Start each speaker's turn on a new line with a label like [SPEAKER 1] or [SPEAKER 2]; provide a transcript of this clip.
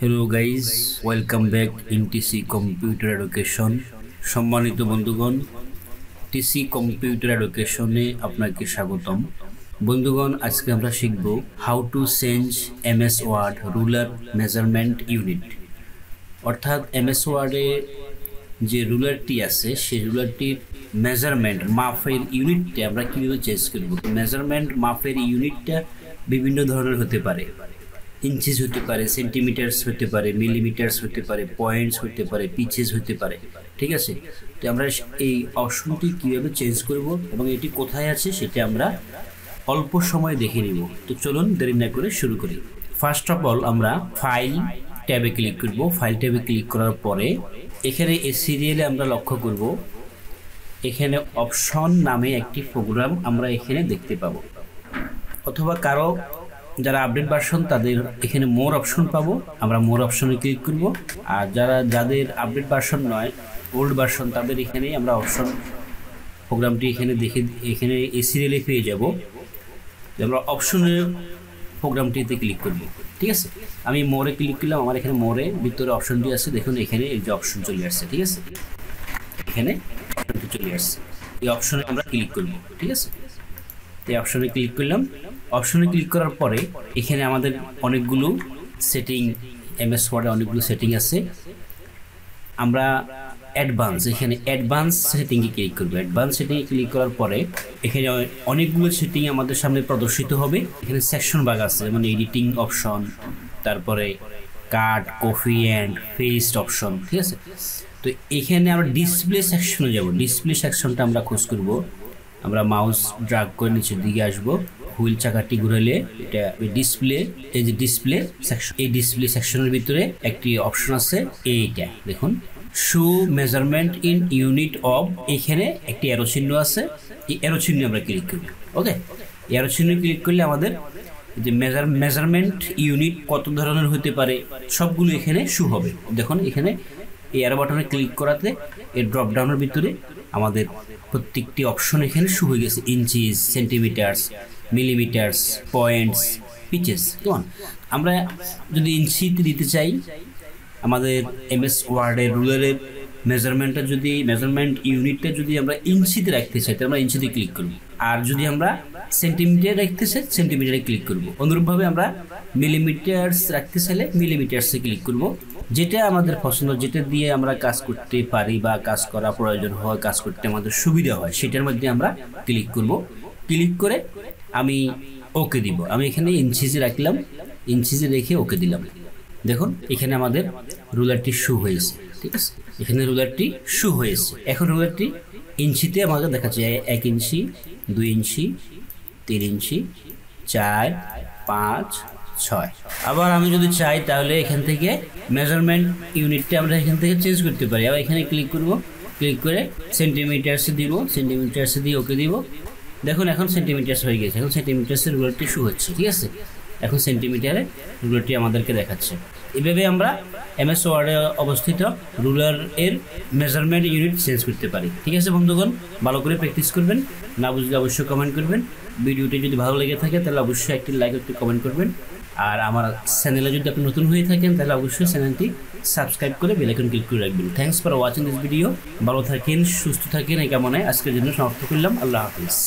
[SPEAKER 1] Hello guys, welcome back in TC computer education. সম্মানিত বন্ধুগণ, TC computer এডুকেশনে আপনাকে স্বাগতম। বন্ধুগণ, আজকে আমরা শিখব how to change MS Word ruler measurement unit. অর্থাৎ এমএস ওয়ার্ডে যে রুলারটি আছে সেই রুলারটির মেজারমেন্ট মাপের ইউনিটটা আমরা কীভাবে চেঞ্জ করব। মেজারমেন্ট মাপের ইউনিটটা বিভিন্ন ধরনের হতে পারে। ইঞ্চিস হতে পারে, সেন্টিমিটার্স হতে পারে, মিলিমিটার্স হতে পারে, পয়েন্টস হতে পারে, পিচেস হতে পারে। ঠিক আছে, তো আমরা এই অপশনটি কীভাবে চেঞ্জ করব এবং এটি কোথায় আছে সেটা আমরা অল্প সময় দেখে নিব। তো চলুন দেরি না করে শুরু করি। ফার্স্ট অফ অল আমরা ফাইল ট্যাবে ক্লিক করব। ফাইল ট্যাবে ক্লিক করার পরে এখানে এই সিরিয়ালে আমরা লক্ষ্য করব এখানে অপশন নামে একটি প্রোগ্রাম আমরা এখানে দেখতে পাবো, অথবা কারো যারা আপডেট ভার্সন তাদের এখানে মোর অপশন পাবো, আমরা মোর অপশনে ক্লিক করব। আর যাদের আপডেট ভার্সন নয়, ওল্ড ভার্সন, তাদের এখানে আমরা অপশন প্রোগ্রামটি এখানে দেখে এখানে এই সিরিয়ালে পেয়ে যাব। আমরা অপশনের প্রোগ্রামটিতে ক্লিক করব। ঠিক আছে, আমি মোরে ক্লিক করলাম। আমার এখানে মোরে ভিতরে অপশনটি আছে, দেখুন এখানে এই যে অপশন চলে আসছে। ঠিক আছে, এখানে অপশনটি চলে আসছে, এই অপশনে আমরা ক্লিক করব। ঠিক আছে, এই অপশনে ক্লিক করলাম। অপশনে ক্লিক করার পরে এখানে আমাদের অনেকগুলো সেটিং, এমএস ওয়ার্ডে অনেকগুলো সেটিং আছে। আমরা অ্যাডভান্স, এখানে অ্যাডভান্স সেটিংয়ে ক্লিক করব। অ্যাডভান্স সেটিংয়ে ক্লিক করার পরে এখানে অনেকগুলো সেটিং আমাদের সামনে প্রদর্শিত হবে। এখানে সেকশন ভাগ আছে, যেমন এডিটিং অপশন, তারপরে কাট, কপি অ্যান্ড পেস্ট অপশন। ঠিক আছে, তো এখানে আমরা ডিসপ্লে সেকশনে যাব। ডিসপ্লে সেকশনটা আমরা খোঁজ করব। আমরা মাউস ড্র্যাগ করে নিচের দিকে আসব, হুইল চাকাটি ঘুরালে এটা ডিসপ্লে, এই যে ডিসপ্লে সেকশন, এই ডিসপ্লে সেকশনের ভিতরে একটি অপশন আছে, এইটা দেখুন, show measurement in unit of. এখানে একটি অ্যারো চিহ্ন আছে, এই অ্যারো চিহ্নে আমরা ক্লিক করব। ওকে, অ্যারো চিহ্নে ক্লিক করলে আমাদের যে মেজারমেন্ট ইউনিট কত ধরনের হতে পারে সবগুলো এখানে শো হবে। দেখুন এখানে এই অ্যারো বাটনে ক্লিক করাতে এই ড্রপ ডাউনের ভিতরে আমাদের প্রত্যেকটি অপশন এখানে শো হয়ে গেছে। Inches, centimetres, millimetres, points, peaches. কেমন, আমরা যদি ইঞ্চিতে দিতে চাই, আমাদের এমএস ওয়ার্ডের রুলারের মেজারমেন্টটা যদি মেজারমেন্ট ইউনিটটা যদি আমরা ইঞ্চিতে রাখতে চাই তাহলে আমরা ইঞ্চিতে ক্লিক করব। আর যদি আমরা সেন্টিমিটার রাখতে চাই সেন্টিমিটারে ক্লিক করব। অনুরূপভাবে আমরা মিলিমিটার্স রাখতে চাইলে মিলিমিটার্সে ক্লিক করব। যেটা আমাদের পছন্দ, যেটা দিয়ে আমরা কাজ করতে পারি বা কাজ করা প্রয়োজন হয়, কাজ করতে আমাদের সুবিধা হয়, সেটার মধ্যে আমরা ক্লিক করব। ক্লিক করে আমি ওকে দিব। আমি এখানে ইঞ্চিজে রাখলাম, ইঞ্চিজে রেখে ওকে দিলাম। দেখুন এখানে আমাদের রুলারটি শো হয়েছে। ঠিক আছে, এখানে রুলারটি শো হয়েছে। এখন রুলারটি ইঞ্চিতে আমাকে দেখাচ্ছে 1 ইঞ্চি, 2 ইঞ্চি, 3 ইঞ্চি, 4, 5, 6। আবার আমি যদি চাই তাহলে এখান থেকে মেজারমেন্ট ইউনিটটা আমরা এখান থেকে চেঞ্জ করতে পারি। আবার এখানে ক্লিক করব, ক্লিক করে সেন্টিমিটার্সে দিব, সেন্টিমিটার্সে দিয়ে ওকে দিব। দেখুন এখন সেন্টিমিটার্স হয়ে গেছে। এখন সেন্টিমিটার্সের রুলারটি শো হচ্ছে। ঠিক আছে, এখন সেন্টিমিটারে রুলারটি আমাদেরকে দেখাচ্ছে। এভাবে আমরা এমএস ওয়ার্ডে অবস্থিত রুলার এর মেজারমেন্ট ইউনিট চেঞ্জ করতে পারি। ঠিক আছে বন্ধুগণ, ভালো করে প্র্যাকটিস করবেন। না বুঝলে অবশ্যই কমেন্ট করবেন। ভিডিওটি যদি ভালো লেগে থাকে তাহলে অবশ্যই একটি লাইক, একটি কমেন্ট করবেন। আর আমার চ্যানেলে যদি আপনি নতুন হয়ে থাকেন তাহলে অবশ্যই চ্যানেলটি সাবস্ক্রাইব করে বেল আইকন ক্লিক করে রাখবেন। Thanks for watching this video. ভালো থাকেন, সুস্থ থাকেন, এই কামনায় আজকের জন্য সমাপ্ত করলাম। আল্লাহ হাফিজ।